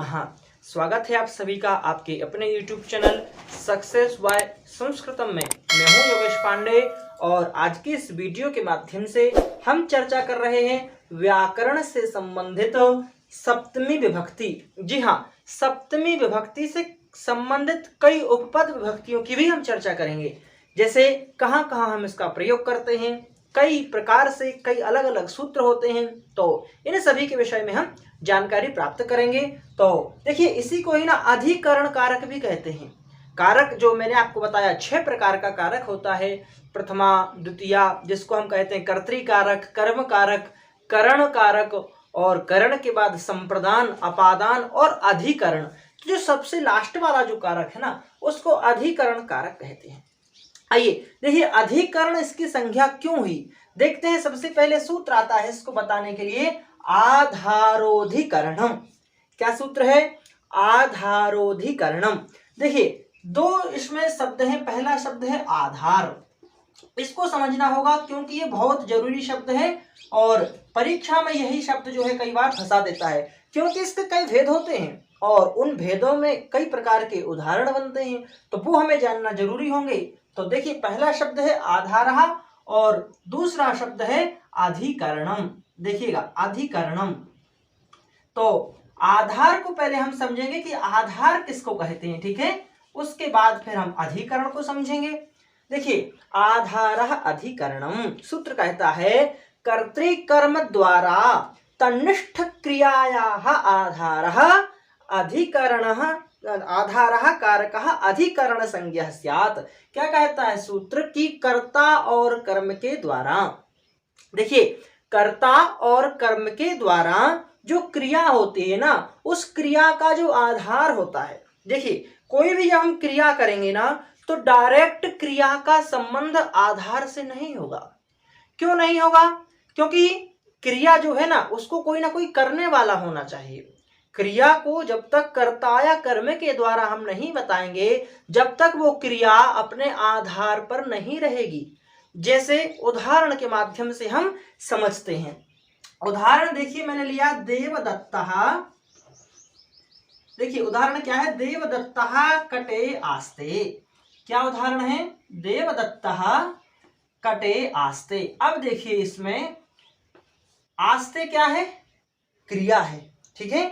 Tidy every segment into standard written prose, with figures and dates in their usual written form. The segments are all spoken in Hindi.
नमः। स्वागत है आप सभी का आपके अपने YouTube चैनल सक्सेस बाय संस्कृतम में। मैं हूं योगेश पांडे और आज की इस वीडियो के माध्यम से हम चर्चा कर रहे हैं व्याकरण से संबंधित सप्तमी विभक्ति। जी हाँ, सप्तमी विभक्ति से संबंधित कई उपपद विभक्तियों की भी हम चर्चा करेंगे। जैसे कहाँ कहाँ हम इसका प्रयोग करते हैं, कई प्रकार से कई अलग अलग सूत्र होते हैं, तो इन सभी के विषय में हम जानकारी प्राप्त करेंगे। तो देखिए, इसी को ही ना अधिकरण कारक भी कहते हैं। कारक जो मैंने आपको बताया 6 प्रकार का कारक होता है। प्रथमा, द्वितीया, जिसको हम कहते हैं कर्तृकारक, कर्म कारक, करण कारक, और करण के बाद संप्रदान, अपादान और अधिकरण। जो सबसे लास्ट वाला जो कारक है ना, उसको अधिकरण कारक कहते हैं। आइए देखिए, अधिकरण इसकी संज्ञा क्यों हुई, देखते हैं। सबसे पहले सूत्र आता है इसको बताने के लिए, आधारोधिकरणम। क्या सूत्र है? आधारोधिकरणम। देखिए, दो इसमें शब्द हैं। पहला शब्द है आधार, इसको समझना होगा क्योंकि ये बहुत जरूरी शब्द है और परीक्षा में यही शब्द जो है कई बार फंसा देता है, क्योंकि इसके कई भेद होते हैं और उन भेदों में कई प्रकार के उदाहरण बनते हैं, तो वो हमें जानना जरूरी होंगे। तो देखिए, पहला शब्द है आधारः और दूसरा शब्द है अधिकरणम। देखिएगा, अधिकरणम। तो आधार को पहले हम समझेंगे कि आधार किसको कहते हैं, ठीक है। उसके बाद फिर हम अधिकरण को समझेंगे। देखिए, आधारः अधिकरणम सूत्र कहता है, कर्तृकर्म द्वारा तन्निष्ठ क्रियायाः आधारः अधिकरणः, आधारः कारकः अधिकरण संज्ञः स्यात्। क्या कहता है सूत्र की कर्ता और कर्म के द्वारा, देखिए, कर्ता और कर्म के द्वारा जो क्रिया होती है ना, उस क्रिया का जो आधार होता है। देखिए, कोई भी जब हम क्रिया करेंगे ना, तो डायरेक्ट क्रिया का संबंध आधार से नहीं होगा। क्यों नहीं होगा? क्योंकि क्रिया जो है ना, उसको कोई ना कोई करने वाला होना चाहिए। क्रिया को जब तक कर्ता या कर्म के द्वारा हम नहीं बताएंगे, जब तक वो क्रिया अपने आधार पर नहीं रहेगी। जैसे उदाहरण के माध्यम से हम समझते हैं। उदाहरण देखिए, मैंने लिया देवदत्तः। देखिए, उदाहरण क्या है? देवदत्तः कटे आस्ते। क्या उदाहरण है? देवदत्तः कटे आस्ते। अब देखिए, इसमें आस्ते क्या है? क्रिया है, ठीक है।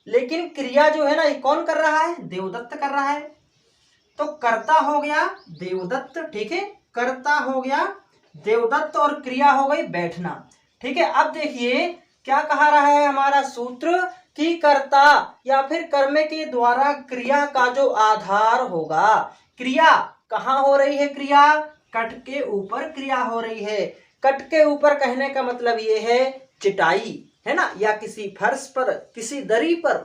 लेकिन क्रिया जो है ना, ये कौन कर रहा है? देवदत्त कर रहा है। तो कर्ता हो गया देवदत्त, ठीक है। कर्ता हो गया देवदत्त और क्रिया हो गई बैठना, ठीक है। अब देखिए, क्या कहा रहा है हमारा सूत्र कि कर्ता या फिर कर्म के द्वारा क्रिया का जो आधार होगा। क्रिया कहाँ हो रही है? क्रिया कट के ऊपर क्रिया हो रही है। कट के ऊपर कहने का मतलब ये है चटाई, है ना, या किसी फर्श पर, किसी दरी पर,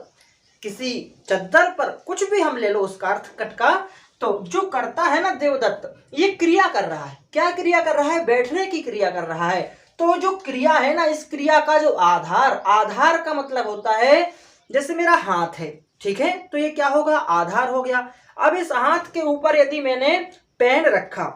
किसी चद्दर पर, कुछ भी हम ले लो उसका अर्थ कट का। तो जो करता है ना देवदत्त, ये क्रिया कर रहा है। क्या क्रिया कर रहा है? बैठने की क्रिया कर रहा है। तो जो क्रिया है ना, इस क्रिया का जो आधार, आधार का मतलब होता है, जैसे मेरा हाथ है, ठीक है, तो ये क्या होगा? आधार हो गया। अब इस हाथ के ऊपर यदि मैंने पेन रखा,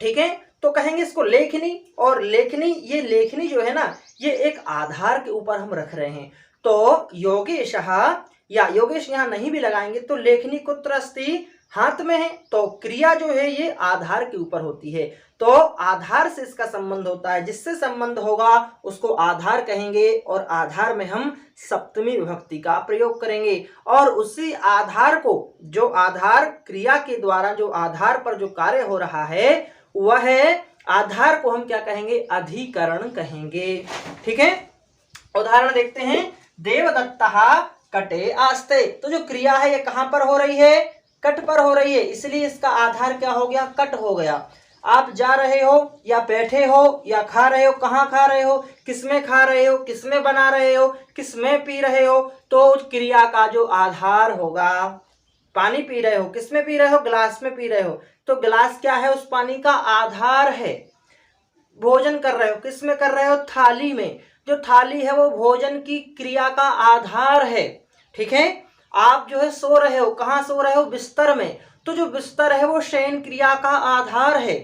ठीक है, तो कहेंगे इसको लेखनी। और लेखनी, ये लेखनी जो है ना, ये एक आधार के ऊपर हम रख रहे हैं। तो योगेशः, या योगेश यहाँ नहीं भी लगाएंगे तो लेखनी कुत्र अस्ति, हाथ में है। तो क्रिया जो है ये आधार के ऊपर होती है। तो आधार से इसका संबंध होता है। जिससे संबंध होगा उसको आधार कहेंगे और आधार में हम सप्तमी विभक्ति का प्रयोग करेंगे। और उसी आधार को, जो आधार क्रिया के द्वारा जो आधार पर जो कार्य हो रहा है, वह आधार को हम क्या कहेंगे? अधिकरण कहेंगे, ठीक है। उदाहरण देखते हैं, देवदत्तः कटे आस्ते। तो जो क्रिया है ये कहां पर हो रही है? कट पर हो रही है, इसलिए इसका आधार क्या हो गया? कट हो गया। आप जा रहे हो या बैठे हो या खा रहे हो, कहाँ खा रहे हो, किसमें खा रहे हो, किसमें बना रहे हो, किसमें पी रहे हो, तो क्रिया का जो आधार होगा, पानी पी रहे हो, किसमें पी रहे हो? गिलास में पी रहे हो, तो गिलास क्या है? उस पानी का आधार है। भोजन कर रहे हो, किसमें कर रहे हो? थाली में। जो थाली है वो भोजन की क्रिया का आधार है, ठीक है। आप जो है सो रहे हो, कहाँ सो रहे हो? बिस्तर में। तो जो बिस्तर है वो शयन क्रिया का आधार है।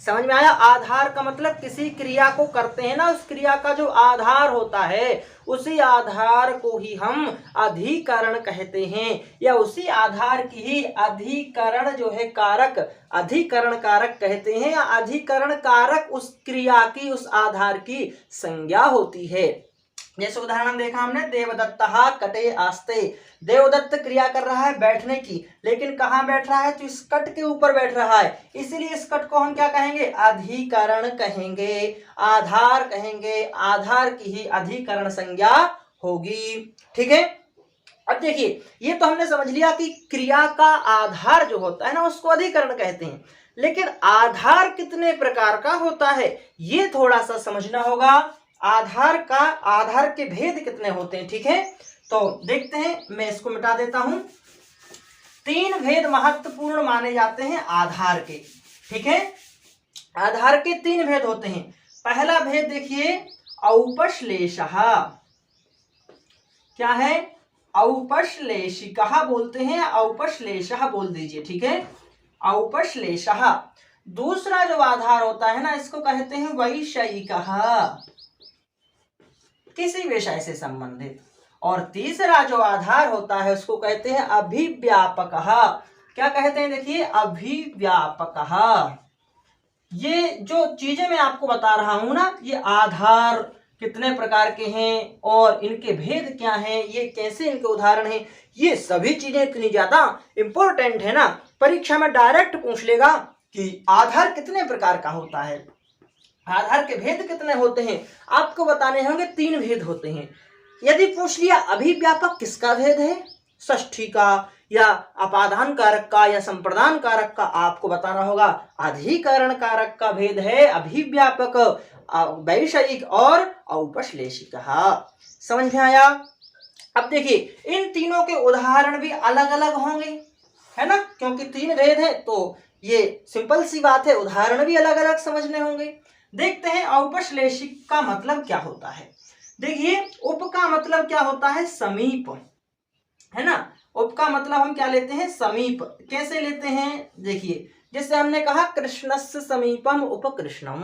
समझ में आया? आधार का मतलब किसी क्रिया को करते हैं ना, उस क्रिया का जो आधार होता है उसी आधार को ही हम अधिकरण कहते हैं, या उसी आधार की ही अधिकरण जो है कारक, अधिकरण कारक कहते हैं, या अधिकरण कारक उस क्रिया की, उस आधार की संज्ञा होती है। जैसे उदाहरण देखा हमने, देवदत्तः कटे आस्ते। देवदत्त क्रिया कर रहा है बैठने की, लेकिन कहाँ बैठ रहा है? तो इस कट के ऊपर बैठ रहा है, इसीलिए इस कट को हम क्या कहेंगे? अधिकरण कहेंगे, आधार कहेंगे, आधार की ही अधिकरण संज्ञा होगी। ठीक है, अब देखिए ये तो हमने समझ लिया कि क्रिया का आधार जो होता है ना उसको अधिकरण कहते हैं, लेकिन आधार कितने प्रकार का होता है ये थोड़ा सा समझना होगा। आधार के भेद कितने होते हैं? ठीक है, तो देखते हैं, मैं इसको मिटा देता हूं। 3 भेद महत्वपूर्ण माने जाते हैं आधार के। ठीक है, आधार के 3 भेद होते हैं। पहला भेद देखिए, औपश्लेषः। क्या है? औपश्लेषिकः बोलते हैं, औपश्लेषः बोल दीजिए। ठीक है, औपश्लेषः। दूसरा जो आधार होता है ना इसको कहते हैं वैषयिकः, किसी विषय से संबंधित। और तीसरा जो आधार होता है उसको कहते हैं अभिव्यापकः। क्या कहते हैं? देखिए, अभिव्यापकः। ये जो चीजें मैं आपको बता रहा हूं ना, ये आधार कितने प्रकार के हैं और इनके भेद क्या हैं, ये कैसे इनके उदाहरण हैं, ये सभी चीजें इतनी ज्यादा इंपॉर्टेंट है ना, परीक्षा में डायरेक्ट पूछ लेगा कि आधार कितने प्रकार का होता है, आधार के भेद कितने होते हैं, आपको बताने होंगे। 3 भेद होते हैं। यदि पूछ लिया अभिव्यापक किसका भेद है, षष्ठी का या अपादान कारक का या संप्रदान कारक का, आपको बताना होगा अधिकरण कारक का भेद है अभिव्यापक, वैषयिक और औपश्लेषिक। समझ में आया? अब देखिए इन तीनों के उदाहरण भी अलग अलग होंगे, है ना, क्योंकि 3 भेद है तो ये सिंपल सी बात है, उदाहरण भी अलग अलग समझने होंगे। देखते हैं औपश्लेषिक का मतलब क्या होता है। देखिए, उप का मतलब क्या होता है? समीप, है ना। उप का मतलब हम क्या लेते हैं? समीप। कैसे लेते हैं? देखिए, जैसे हमने कहा कृष्णस्य समीपम उपकृष्णम,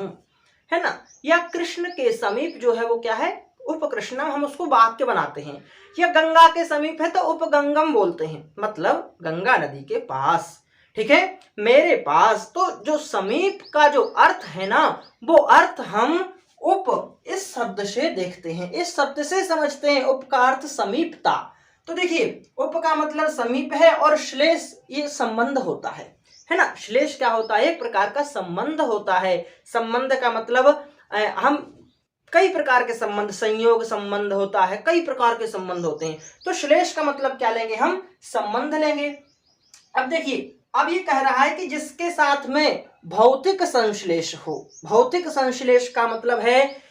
है ना, या कृष्ण के समीप जो है वो क्या है? उपकृष्णम। हम उसको वाक्य बनाते हैं। या गंगा के समीप है तो उपगंगम बोलते हैं, मतलब गंगा नदी के पास। ठीक है, मेरे पास। तो जो समीप का जो अर्थ है ना, वो अर्थ हम उप इस शब्द से देखते हैं, इस शब्द से समझते हैं। उप का अर्थ समीपता। तो देखिए, उप का मतलब समीप है और श्लेष ये संबंध होता है ना। श्लेष क्या होता है? एक प्रकार का संबंध होता है। संबंध का मतलब हम कई प्रकार के संबंध, संयोग संबंध होता है, कई प्रकार के संबंध होते हैं। तो श्लेष का मतलब क्या लेंगे हम? संबंध लेंगे। अब देखिए, अब ये कह रहा है कि जिसके साथ में भौतिक संश्लेष हो। भौतिक संश्लेष का मतलब है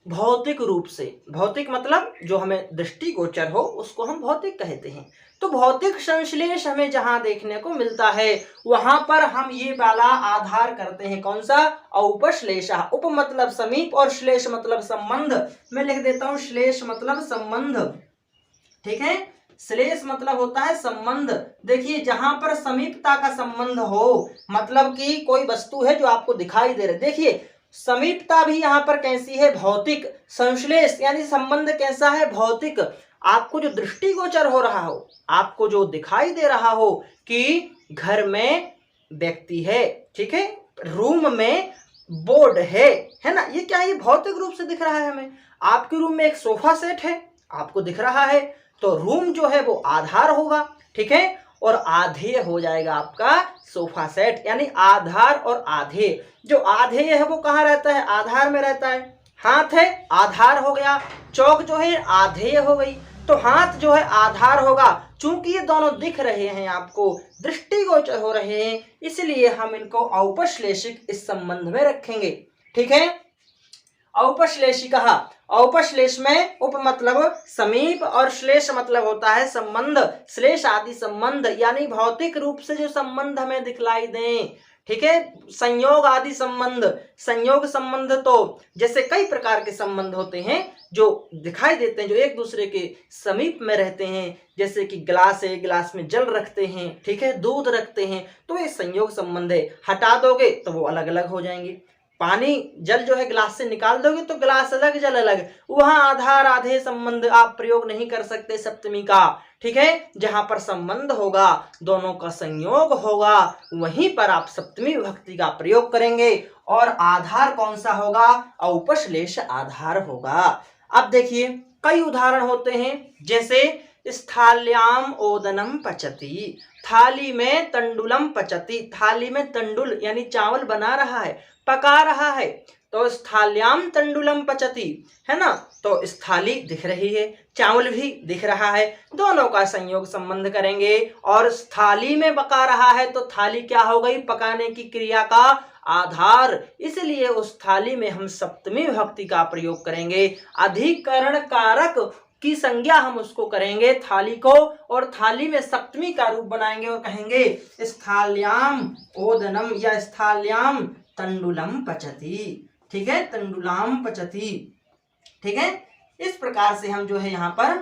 भौतिक रूप से, भौतिक मतलब जो हमें दृष्टिगोचर हो उसको हम भौतिक कहते हैं। तो भौतिक संश्लेष हमें जहां देखने को मिलता है वहां पर हम ये वाला आधार करते हैं। कौन सा? औपश्लेषः। उप मतलब समीप और श्लेष मतलब संबंध। मैं लिख देता हूं, श्लेष मतलब संबंध। ठीक है, श्लेष मतलब होता है संबंध। देखिए, जहां पर समीपता का संबंध हो, मतलब कि कोई वस्तु है जो आपको दिखाई दे रही। देखिए, समीपता भी यहाँ पर कैसी है? भौतिक। संश्लेष यानी संबंध कैसा है? भौतिक। आपको जो दृष्टिगोचर हो रहा हो, आपको जो दिखाई दे रहा हो कि घर में व्यक्ति है, ठीक है, रूम में बोर्ड है ना, ये क्या है? ये भौतिक रूप से दिख रहा है हमें। आपके रूम में एक सोफा सेट है, आपको दिख रहा है, तो रूम जो है वो आधार होगा। ठीक है, और आधेय हो जाएगा आपका सोफा सेट, यानी आधार और आधेय। जो आधेय है वो कहाँ रहता है? आधार में रहता है। हाथ है, आधार हो गया। चौक जो है आधेय हो गई, तो हाथ जो है आधार होगा। चूंकि ये दोनों दिख रहे हैं, आपको दृष्टिगोचर हो रहे हैं, इसलिए हम इनको औपश्लेषिक इस संबंध में रखेंगे। ठीक है, औपश्लेषिकः। औपश्लेष में उप मतलब समीप और श्लेष मतलब होता है संबंध। श्लेष आदि संबंध यानी भौतिक रूप से जो संबंध हमें दिखलाई दें। ठीक है। संयोग आदि संबंध, संयोग संबंध तो जैसे कई प्रकार के संबंध होते हैं जो दिखाई देते हैं, जो एक दूसरे के समीप में रहते हैं, जैसे कि गिलास है, गिलास में जल रखते हैं, ठीक है, दूध रखते हैं, तो ये संयोग संबंध है। हटा दोगे तो वो अलग अलग हो जाएंगे। पानी जल जो है गिलास से निकाल दोगे तो गिलास अलग जल अलग, वहां आधार आधे संबंध आप प्रयोग नहीं कर सकते सप्तमी का, ठीक है। जहां पर संबंध होगा, दोनों का संयोग होगा, वहीं पर आप सप्तमी विभक्ति का प्रयोग करेंगे। और आधार कौन सा होगा? औपश्लेष आधार होगा। अब देखिए कई उदाहरण होते हैं, जैसे स्थाल्याम ओदनम पचति, थाली में तंडुलम पचति, थाली में तंडुल यानी चावल बना रहा है, पका रहा है, तो स्थाल्याम तंडुलम पचति, है ना। तो स्थाली दिख रही है, चावल भी दिख रहा है, दोनों का संयोग संबंध करेंगे। और थाली में पका रहा है तो थाली क्या हो गई? पकाने की क्रिया का आधार, इसलिए उस थाली में हम सप्तमी विभक्ति का प्रयोग करेंगे। अधिकरण कारक की संज्ञा हम उसको करेंगे थाली को, और थाली में सप्तमी का रूप बनाएंगे और कहेंगे स्थाल्याम ओदनम या स्थाल्याम तंडुलम पचति, ठीक है, तंडुलाम पचति, ठीक है। इस प्रकार से हम जो है यहाँ पर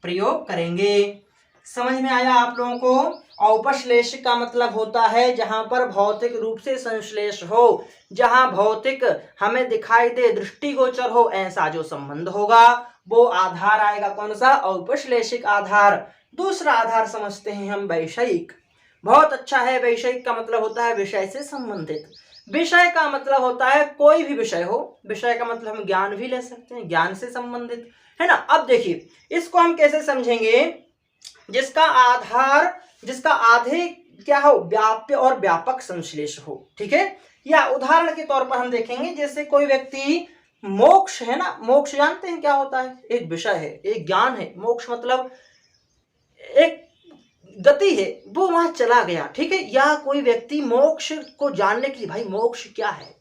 प्रयोग करेंगे। समझ में आया आप लोगों को? औपश्लेष का मतलब होता है जहां पर भौतिक रूप से संश्लेष हो, जहां भौतिक हमें दिखाई दे, दृष्टिगोचर हो, ऐसा जो संबंध होगा वो आधार आएगा। कौन सा? औपश्लेषिक आधार। दूसरा आधार समझते हैं हम वैषयिक। बहुत अच्छा है। वैषयिक का मतलब होता है विषय से संबंधित। विषय का मतलब होता है कोई भी विषय हो, विषय का मतलब हम ज्ञान भी ले सकते हैं, ज्ञान से संबंधित, है ना। अब देखिए इसको हम कैसे समझेंगे? जिसका आधार, जिसका आधे क्या हो? व्याप्य और व्यापक संश्लेष हो, ठीक है। या उदाहरण के तौर पर हम देखेंगे, जैसे कोई व्यक्ति मोक्ष, है ना, मोक्ष जानते हैं क्या होता है? एक विषय है, एक ज्ञान है। मोक्ष मतलब एक गति है, वो वहां चला गया, ठीक है। या कोई व्यक्ति मोक्ष को जानने के लिए, भाई मोक्ष क्या है,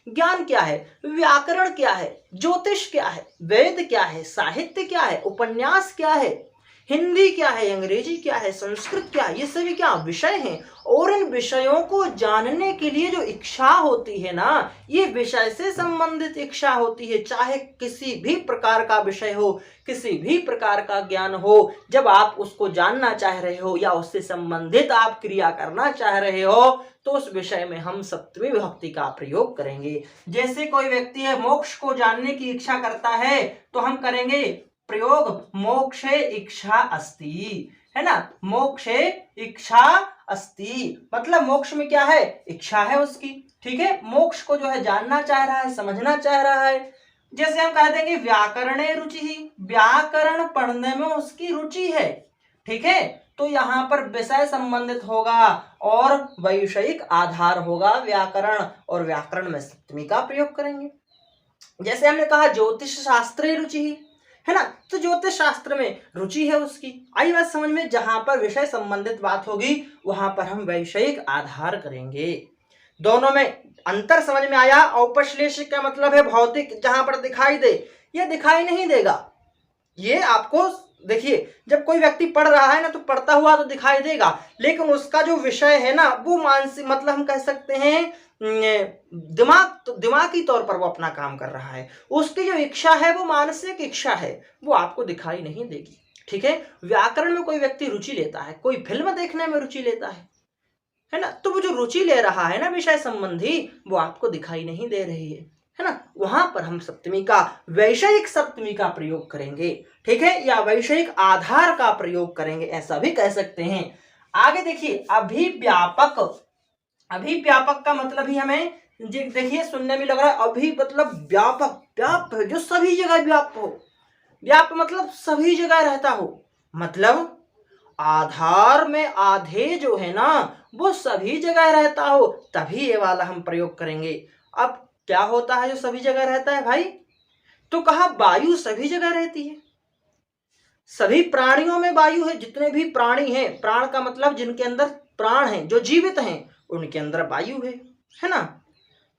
ज्ञान क्या है, व्याकरण क्या है, ज्योतिष क्या है, वेद क्या है, साहित्य क्या है, उपन्यास क्या है, हिंदी क्या है, अंग्रेजी क्या है, संस्कृत क्या है, ये सभी क्या विषय हैं। और इन विषयों को जानने के लिए जो इच्छा होती है ना, ये विषय से संबंधित इच्छा होती है। चाहे किसी भी प्रकार का विषय हो, किसी भी प्रकार का ज्ञान हो, जब आप उसको जानना चाह रहे हो या उससे संबंधित आप क्रिया करना चाह रहे हो, तो उस विषय में हम सप्तमी विभक्ति का प्रयोग करेंगे। जैसे कोई व्यक्ति है मोक्ष को जानने की इच्छा करता है, तो हम करेंगे प्रयोग मोक्षे इच्छा अस्ति, है ना। मोक्षे इच्छा अस्ति मतलब मोक्ष में क्या है? इच्छा है उसकी, ठीक है। मोक्ष को जो है जानना चाह रहा है, समझना चाह रहा है। जैसे हम कह देंगे व्याकरणे रुचि ही, व्याकरण पढ़ने में उसकी रुचि है, ठीक है। तो यहाँ पर विषय संबंधित होगा और वैषयिक आधार होगा व्याकरण, और व्याकरण में सप्तमी का प्रयोग करेंगे। जैसे हमने कहा ज्योतिष शास्त्रे रुचि ही, है ना, तो ज्योतिष शास्त्र में रुचि है उसकी। आई बात समझ में? जहां पर विषय संबंधित बात होगी वहां पर हम वैषयिक आधार करेंगे। दोनों में अंतर समझ में आया? औपश्लेषिक का मतलब है भौतिक, जहां पर दिखाई दे, ये दिखाई नहीं देगा। ये आपको देखिए, जब कोई व्यक्ति पढ़ रहा है ना, तो पढ़ता हुआ तो दिखाई देगा, लेकिन उसका जो विषय है ना, वो मानसिक, मतलब हम कह सकते हैं दिमागी तौर पर वो अपना काम कर रहा है। उसकी जो इच्छा है वो मानसिक इच्छा है, वो आपको दिखाई नहीं देगी, ठीक है। व्याकरण में कोई व्यक्ति रुचि लेता है, कोई फिल्म देखने में रुचि लेता है ना, तो वो जो रुचि ले रहा है ना विषय संबंधी, वो आपको दिखाई नहीं दे रही है ना। वहां पर हम सप्तमी का, वैषयिक सप्तमी का प्रयोग करेंगे, ठीक है, या वैषयिक आधार का प्रयोग करेंगे, ऐसा भी कह सकते हैं। आगे देखिए अभिव्यापक। अभिव्यापक का मतलब ही हमें देखिए सुनने में लग रहा है, अभी मतलब व्यापक, व्याप जो सभी जगह व्याप हो, व्याप मतलब सभी जगह रहता हो, मतलब आधार में आधे जो है ना वो सभी जगह रहता हो, तभी ये वाला हम प्रयोग करेंगे। अब क्या होता है जो सभी जगह रहता है भाई? तो कहा वायु सभी जगह रहती है, सभी प्राणियों में वायु है। जितने भी प्राणी हैं, प्राण का मतलब जिनके अंदर प्राण है, जो जीवित हैं, उनके अंदर वायु है ना।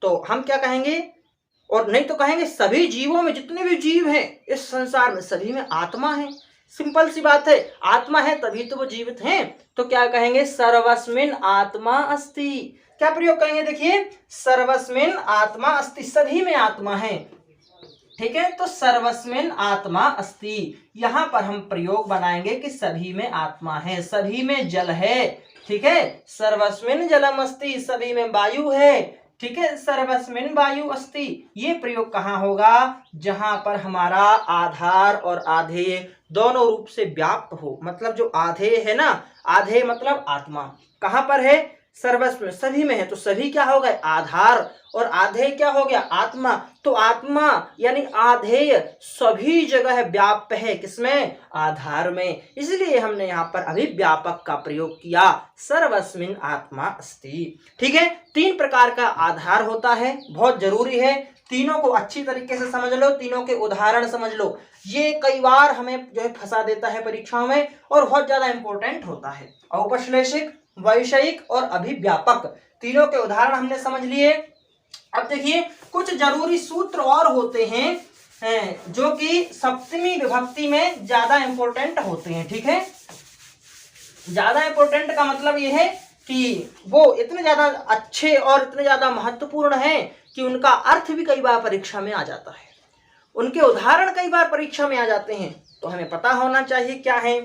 तो हम क्या कहेंगे, और नहीं तो कहेंगे सभी जीवों में, जितने भी जीव हैं इस संसार में, सभी में आत्मा है। सिंपल सी बात है, आत्मा है तभी तो वो जीवित हैं। तो क्या कहेंगे, सर्वस्मिन आत्मा अस्ति, क्या प्रयोग करेंगे, देखिए सर्वस्मिन आत्मा अस्ति, सभी में आत्मा है, ठीक है। तो सर्वस्मिन आत्मा अस्ति, यहां पर हम प्रयोग बनाएंगे कि सभी में आत्मा है, सभी में जल है, ठीक है। सर्वस्मिन जलम अस्ति, सभी में वायु है, ठीक है। सर्वस्मिन वायु अस्ति, ये प्रयोग कहाँ होगा, जहां पर हमारा आधार और आधेय दोनों रूप से व्याप्त हो, मतलब जो आधेय है ना, आधेय मतलब आत्मा, कहां पर है, सर्वस्व सभी में है, तो सभी क्या हो गए, आधार, और आधेय क्या हो गया, आत्मा। तो आत्मा यानी आधेय सभी जगह व्याप्त है, किसमें, आधार में, इसलिए हमने यहाँ पर अभी व्यापक का प्रयोग किया, सर्वस्मिन आत्मा अस्ति, ठीक है। 3 प्रकार का आधार होता है, बहुत जरूरी है, तीनों को अच्छी तरीके से समझ लो, तीनों के उदाहरण समझ लो, ये कई बार हमें जो है फंसा देता है परीक्षाओं में, और बहुत ज्यादा इंपॉर्टेंट होता है। औपश्लेषिक, वैषयिक और अभिव्यापक, तीनों के उदाहरण हमने समझ लिए। अब देखिए कुछ जरूरी सूत्र और होते हैं जो कि सप्तमी विभक्ति में ज्यादा इंपॉर्टेंट होते हैं, ठीक है। ज्यादा इंपॉर्टेंट का मतलब ये है कि वो इतने ज्यादा अच्छे और इतने ज्यादा महत्वपूर्ण हैं कि उनका अर्थ भी कई बार परीक्षा में आ जाता है, उनके उदाहरण कई बार परीक्षा में आ जाते हैं, तो हमें पता होना चाहिए क्या है।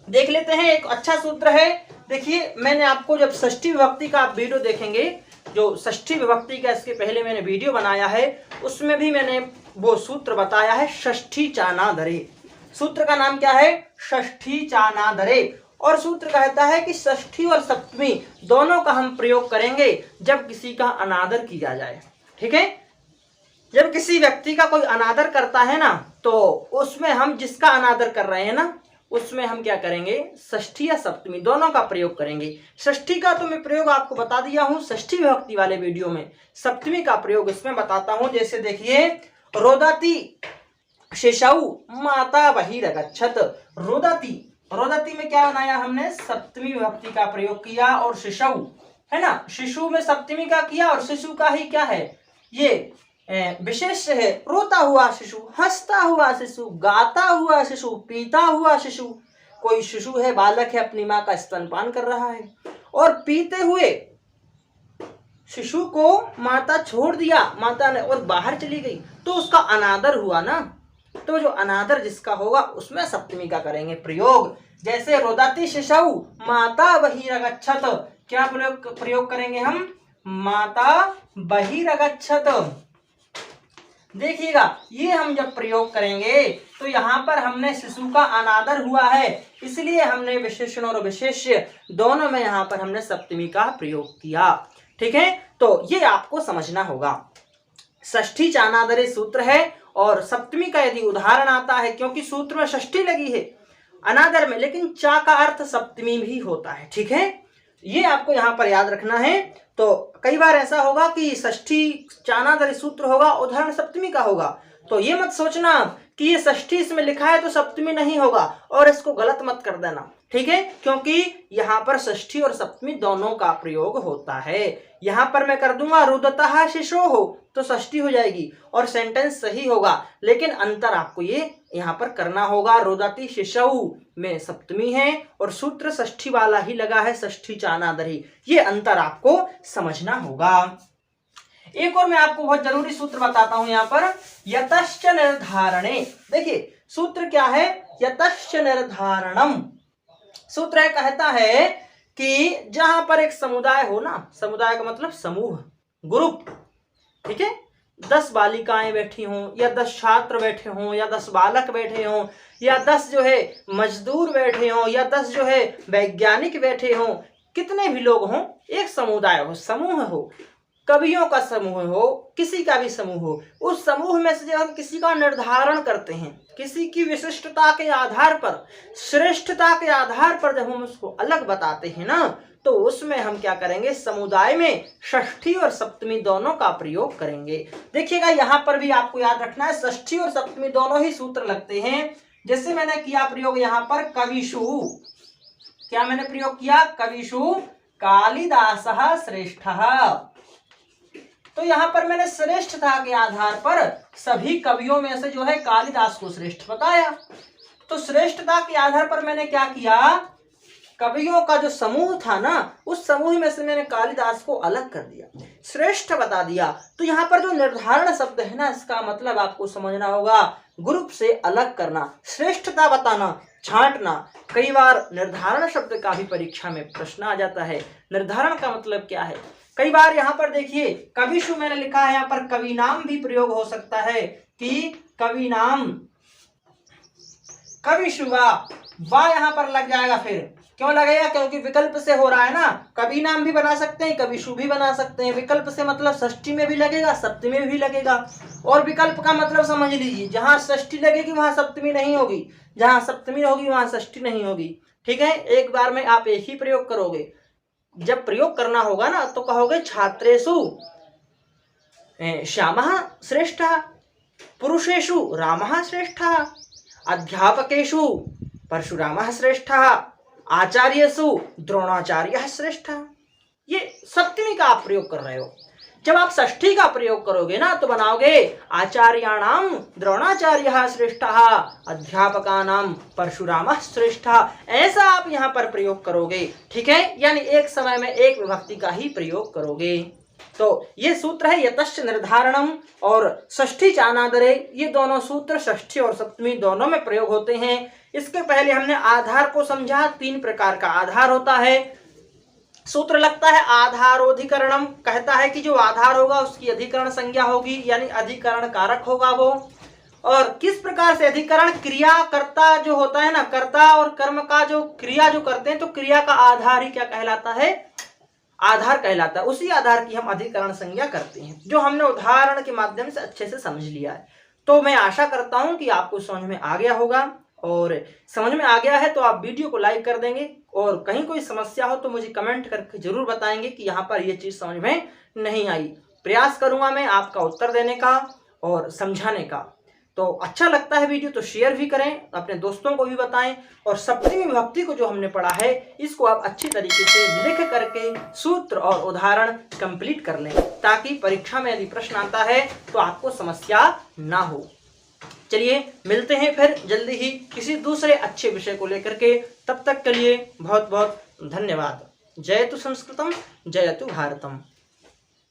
देख लेते हैं, एक अच्छा सूत्र है, देखिए मैंने आपको जब षष्ठी विभक्ति का आप वीडियो देखेंगे, जो षष्ठी विभक्ति का इसके पहले मैंने वीडियो बनाया है, उसमें भी मैंने वो सूत्र बताया है, षष्ठी चानादरे। सूत्र का नाम क्या है, षष्ठी चानादरे, और सूत्र कहता है कि षष्ठी और सप्तमी दोनों का हम प्रयोग करेंगे जब किसी का अनादर किया जाए, ठीक है। जब किसी व्यक्ति का कोई अनादर करता है ना, तो उसमें हम जिसका अनादर कर रहे हैं ना, उसमें हम क्या करेंगे, षष्ठी या सप्तमी दोनों का प्रयोग करेंगे। षष्ठी का तो मैं प्रयोग आपको बता दिया हूं षष्ठी विभक्ति वाले वीडियो में, सप्तमी का प्रयोग इसमें बताता हूं। जैसे देखिए, रोदती शिशौ माता बहिरगच्छत, रोदती, रोदती में क्या बनाया हमने, सप्तमी विभक्ति का प्रयोग किया, और शिशौ है ना, शिशु में सप्तमी का किया, और शिशु का ही क्या है, ये विशेष है, रोता हुआ शिशु, हंसता हुआ शिशु, गाता हुआ शिशु, पीता हुआ शिशु। कोई शिशु है, बालक है, अपनी माँ का स्तनपान कर रहा है, और पीते हुए शिशु को माता छोड़ दिया, माता ने और बाहर चली गई, तो उसका अनादर हुआ ना, तो जो अनादर जिसका होगा उसमें सप्तमी का करेंगे प्रयोग। जैसे रोदती शिशौ माता बहिरगच्छत, क्या प्रयोग करेंगे हम, माता बहिरगच्छत। देखिएगा, ये हम जब प्रयोग करेंगे तो यहाँ पर हमने शिशु का अनादर हुआ है, इसलिए हमने विशेषण और विशेष्य दोनों में यहाँ पर हमने सप्तमी का प्रयोग किया, ठीक है। तो ये आपको समझना होगा, षष्ठी चानादरे सूत्र है, और सप्तमी का यदि उदाहरण आता है, क्योंकि सूत्र में षष्ठी लगी है अनादर में, लेकिन चा का अर्थ सप्तमी भी होता है, ठीक है। ये आपको यहाँ पर याद रखना है। तो कई बार ऐसा होगा कि षष्ठी चानादरी सूत्र होगा, उदाहरण सप्तमी का होगा, तो ये मत सोचना कि ये षष्ठी इसमें लिखा है तो सप्तमी नहीं होगा, और इसको गलत मत कर देना, ठीक है, क्योंकि यहाँ पर षष्ठी और सप्तमी दोनों का प्रयोग होता है। यहाँ पर मैं कर दूंगा रुदतः शिशोः, तो षष्ठी हो जाएगी और सेंटेंस सही होगा, लेकिन अंतर आपको ये यहाँ पर करना होगा, रुदति शिशौ में सप्तमी है और सूत्र षष्ठी वाला ही लगा है, षष्ठी चानादरी, ये अंतर आपको समझना होगा। एक और मैं आपको बहुत जरूरी सूत्र बताता हूं यहाँ पर, यतश्च निर्धारणे। देखिए सूत्र क्या है, यतश्च निर्धारणम, सूत्र है कहता है कि जहां पर एक समुदाय हो ना, समुदाय का मतलब समूह, ग्रुप, ठीक है, 10 बालिकाएं बैठी हों, या 10 छात्र बैठे हों, या 10 बालक बैठे हों, या 10 जो है मजदूर बैठे हों, या 10 जो है वैज्ञानिक बैठे हों, कितने भी लोग हों, एक समुदाय हो, समूह हो, कवियों का समूह हो, किसी का भी समूह हो, उस समूह में से जब हम किसी का निर्धारण करते हैं, किसी की विशिष्टता के आधार पर, श्रेष्ठता के आधार पर जब हम उसको अलग बताते हैं ना, तो उसमें हम क्या करेंगे, समुदाय में षष्ठी और सप्तमी दोनों का प्रयोग करेंगे। देखिएगा यहाँ पर भी आपको याद रखना है, षष्ठी और सप्तमी दोनों ही सूत्र लगते हैं। जैसे मैंने किया प्रयोग यहाँ पर कविषु, क्या मैंने प्रयोग किया, कविषु कालिदासः श्रेष्ठः, तो यहाँ पर मैंने श्रेष्ठता के आधार पर सभी कवियों में से जो है कालिदास को श्रेष्ठ बताया। तो श्रेष्ठता के आधार पर मैंने क्या किया, कवियों का जो समूह था ना, उस समूह में से मैंने कालिदास को अलग कर दिया, श्रेष्ठ बता दिया। तो यहाँ पर जो निर्धारण शब्द है ना, इसका मतलब आपको समझना होगा ग्रुप से अलग करना, श्रेष्ठता बताना, छांटना। कई बार निर्धारण शब्द का भी परीक्षा में प्रश्न आ जाता है। निर्धारण का मतलब क्या है? कई बार यहाँ पर देखिए कविशु मैंने लिखा है, यहाँ पर कवि नाम भी प्रयोग हो सकता है कि कवि नाम, कविशु वा यहाँ पर लग जाएगा। फिर क्यों लगेगा? क्योंकि विकल्प से हो रहा है ना। कवि नाम भी बना सकते हैं, कविशु भी बना सकते हैं। विकल्प से मतलब षष्ठी में भी लगेगा, सप्तमी में भी लगेगा। और विकल्प का मतलब समझ लीजिए, जहां षष्ठी लगेगी वहां सप्तमी नहीं होगी, जहां सप्तमी होगी वहां षष्ठी नहीं होगी। ठीक है, एक बार में आप एक ही प्रयोग करोगे। जब प्रयोग करना होगा ना तो कहोगे छात्रेषु श्यामः श्रेष्ठः, पुरुषेषु रामः श्रेष्ठः, अध्यापकेषु परशुरामः श्रेष्ठः, आचार्येषु द्रोणाचार्यः श्रेष्ठः। ये सप्तमी का आप प्रयोग कर रहे हो। जब आप षष्ठी का प्रयोग करोगे ना तो बनाओगे आचार्याणाम द्रोणाचार्यः श्रेष्ठः, अध्यापकानाम परशुरामः श्रेष्ठः। ऐसा आप यहाँ पर प्रयोग करोगे। ठीक है, यानी एक समय में एक विभक्ति का ही प्रयोग करोगे। तो ये सूत्र है यतश्च निर्धारणम और षष्ठी चानादरे। ये दोनों सूत्र षष्ठी और सप्तमी दोनों में प्रयोग होते हैं। इसके पहले हमने आधार को समझा। 3 प्रकार का आधार होता है। सूत्र लगता है आधारोधिकरणम, कहता है कि जो आधार होगा उसकी अधिकरण संज्ञा होगी, यानी अधिकरण कारक होगा वो। और किस प्रकार से अधिकरण? क्रिया कर्ता जो होता है ना, कर्ता और कर्म का जो क्रिया जो करते हैं, तो क्रिया का आधार ही क्या कहलाता है? आधार कहलाता है। उसी आधार की हम अधिकरण संज्ञा करते हैं, जो हमने उदाहरण के माध्यम से अच्छे से समझ लिया है। तो मैं आशा करता हूं कि आपको समझ में आ गया होगा, और समझ में आ गया है तो आप वीडियो को लाइक कर देंगे, और कहीं कोई समस्या हो तो मुझे कमेंट करके जरूर बताएंगे कि यहाँ पर ये चीज़ समझ में नहीं आई। प्रयास करूंगा मैं आपका उत्तर देने का और समझाने का। तो अच्छा लगता है वीडियो तो शेयर भी करें, अपने दोस्तों को भी बताएं। और सप्तमी विभक्ति को जो हमने पढ़ा है इसको आप अच्छी तरीके से लिख करके सूत्र और उदाहरण कंप्लीट कर लें, ताकि परीक्षा में यदि प्रश्न आता है तो आपको समस्या ना हो। चलिए मिलते हैं फिर जल्दी ही किसी दूसरे अच्छे विषय को लेकर के। तब तक के लिए बहुत बहुत धन्यवाद। जयतु संस्कृतम, जयतु भारतम।